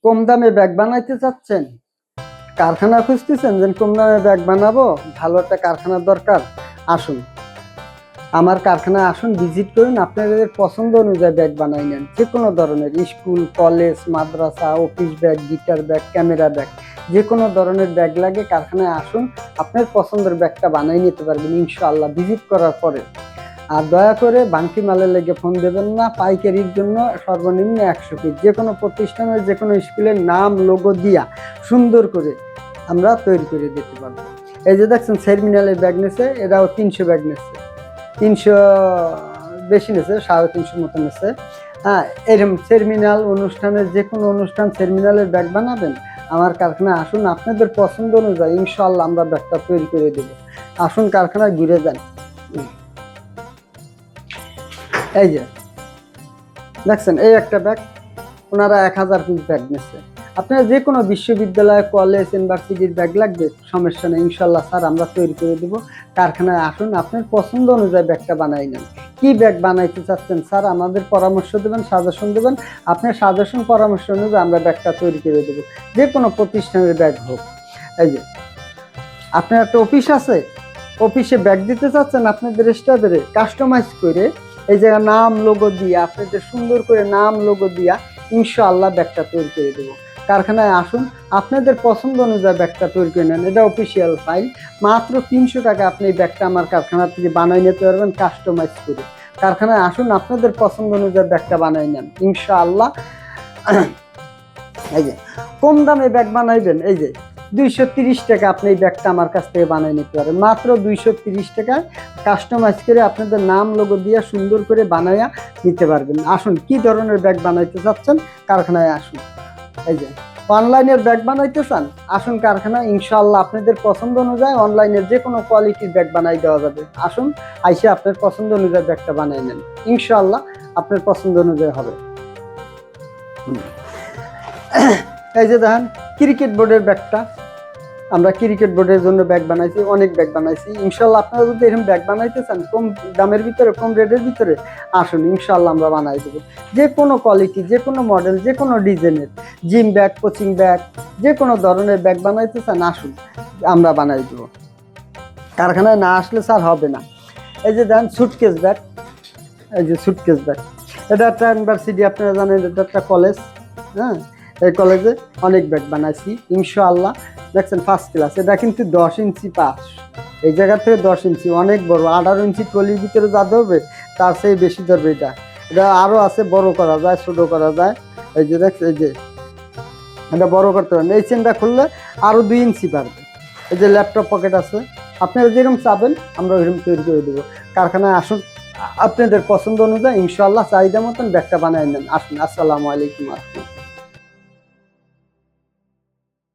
কম দামে ব্যাগ বানাইতে চাচ্ছেন, কারখানা খুঁজতেছেন যে কম দামে ব্যাগ বানাবো, ভালো একটা কারখানার দরকার, আসুন আমার কারখানায় আসুন, ভিজিট করুন, আপনাদের পছন্দ অনুযায়ী ব্যাগ বানাই নেন। যে কোনো ধরনের স্কুল, কলেজ, মাদ্রাসা, office bag, guitar bag, camera bag, যে কোনো ধরনের ব্যাগ লাগে কারখানায় আসুন, আপনার পছন্দের ব্যাগটা বানাই নিতে পারবেন ইনশাআল্লাহ ভিজিট করার পরে। আর দয়া করে বাংকি মালের লেগে ফোন দেবেন না, পাইকারির জন্য সর্বনিম্ন 100 পিস, যে কোনো প্রতিষ্ঠানের যে কোনো স্কুলের নাম লোগো দিয়া সুন্দর করে আমরা তৈরি করে দিতে পারবো। এই যে দেখছেন সেরমিনালের ব্যাগ নেছে, এরাও 300 ব্যাগ নেছে, 300 বেশি নেছে, 350 মতো নেছে। হ্যাঁ, এরকম সেরমিনাল অনুষ্ঠানের যে কোনো অনুষ্ঠান সেরমিনালের ব্যাগ বানাবেন, আমার কারখানায় আসুন, আপনাদের পছন্দ অনুযায়ী ইনশাআল্লাহ আমরা ব্যাগটা তৈরি করে দেবো। আসুন কারখানায় ঘুরে যান। এই যে দেখছেন এই একটা ব্যাগ, ওনারা 1000 পিস ব্যাগ নিচ্ছে। আপনার যে কোনো বিশ্ববিদ্যালয়, কলেজ, ইউনিভার্সিটির ব্যাগ লাগবে, সমস্যা নেই, ইনশাল্লাহ স্যার আমরা তৈরি করে দেবো। কারখানায় আসুন, আপনার পছন্দ অনুযায়ী ব্যাগটা বানাই নেন। কি ব্যাগ বানাইতে চাচ্ছেন স্যার, আমাদের পরামর্শ দেবেন, সাজেশন দেবেন, আপনার সাজেশন পরামর্শ অনুযায়ী আমরা ব্যাগটা তৈরি করে দেবো, যে কোনো প্রতিষ্ঠানের ব্যাগ হোক। এই যে আপনার একটা অফিস আছে, অফিসে ব্যাগ দিতে চাচ্ছেন আপনাদের স্টাফের, কাস্টমাইজ করে এই জায়গায় নাম লোগো দিয়ে, আপনাদের সুন্দর করে নাম লোগো দিয়া ইনশাআল্লাহ ব্যাগটা তৈরি করে দেবো। কারখানায় আসুন, আপনাদের পছন্দ অনুযায়ী ব্যাগটা তৈরি করে নেন। এটা অফিসিয়াল ফাইল, মাত্র 300 টাকা আপনি এই ব্যাগটা আমার কারখানা থেকে বানাই নিতে পারবেন কাস্টমাইজ করে। কারখানায় আসুন, আপনাদের পছন্দ অনুযায়ী ব্যাগটা বানাই নেন ইনশাআল্লাহ। এই যে কম দামে ব্যাগ বানাইবেন, এই যে 230 টাকা আপনি এই ব্যাগটা আমার কাছ থেকে বানিয়ে নিতে পারেন, মাত্র 230 টাকায় কাস্টমাইজ করে আপনাদের নাম লোগো দিয়ে সুন্দর করে বানাইয়া নিতে পারবেন। আসুন, কি ধরনের ব্যাগ বানাইতে চাচ্ছেন কারখানায় আসুন। এই যে অনলাইনের ব্যাগ বানাইতে চান, আসুন কারখানায়, ইনশাআল্লাহ আপনাদের পছন্দ অনুযায়ী অনলাইনের যে কোনো কোয়ালিটির ব্যাগ বানাই দেওয়া যাবে। আসুন, আইসে আপনার পছন্দ অনুযায়ী ব্যাগটা বানিয়ে নেন, ইনশাআল্লাহ আপনার পছন্দ অনুযায়ী হবে। এই যে দেখেন ক্রিকেট বোর্ডের ব্যাগটা, আমরা ক্রিকেট বোর্ডের জন্য ব্যাগ বানাইছি, অনেক ব্যাগ বানাইছি। ইনশাল্লাহ আপনারা যদি এরকম ব্যাগ বানাইতে চান কম দামের ভিতরে, কম রেটের ভিতরে, আসুন ইনশাল্লাহ আমরা বানাই দেবো। যে কোনো কোয়ালিটি, যে কোনো মডেল, যে কোনো ডিজাইনের জিম ব্যাগ, কোচিং ব্যাগ, যে কোনো ধরনের ব্যাগ বানাইতে চান আসুন, আমরা বানাই দেবো। কারখানায় না আসলে স্যার হবে না। এই যে দেন সুটকেস ব্যাগ, এই যে সুটকেস ব্যাগ, এটা একটা ইউনিভার্সিটি, আপনারা জানেন এটা একটা কলেজ। হ্যাঁ, এই কলেজে অনেক ব্যাগ বানাইছি ইনশাআল্লাহ। দেখছেন ফার্স্ট ক্লাস, এটা কিন্তু 10 ইঞ্চি পাশ, এই জায়গা থেকে 10 ইঞ্চি, অনেক বড়। 18 ইঞ্চি ট্রলির ভিতরে যা ধরবে তার চেয়ে বেশি ধরবে। এটা এটা আরও আছে, বড় করা যায়, ছোট করা যায়। এই যে দেখছেন, এই যে এটা বড় করতে পারেন, এই চেনটা খুললে আরও 2 ইঞ্চি পারবে। এই যে ল্যাপটপ পকেট আছে, আপনারা যেরকম চাবেন আমরা ওইরকম তৈরি করে দেবো। কারখানায় আসুন, আপনাদের পছন্দ অনুযায়ী ইনশাআল্লাহ চাহিদা মতন ব্যাগটা বানিয়ে নেন। আসুন, আসসালামু আলাইকুম।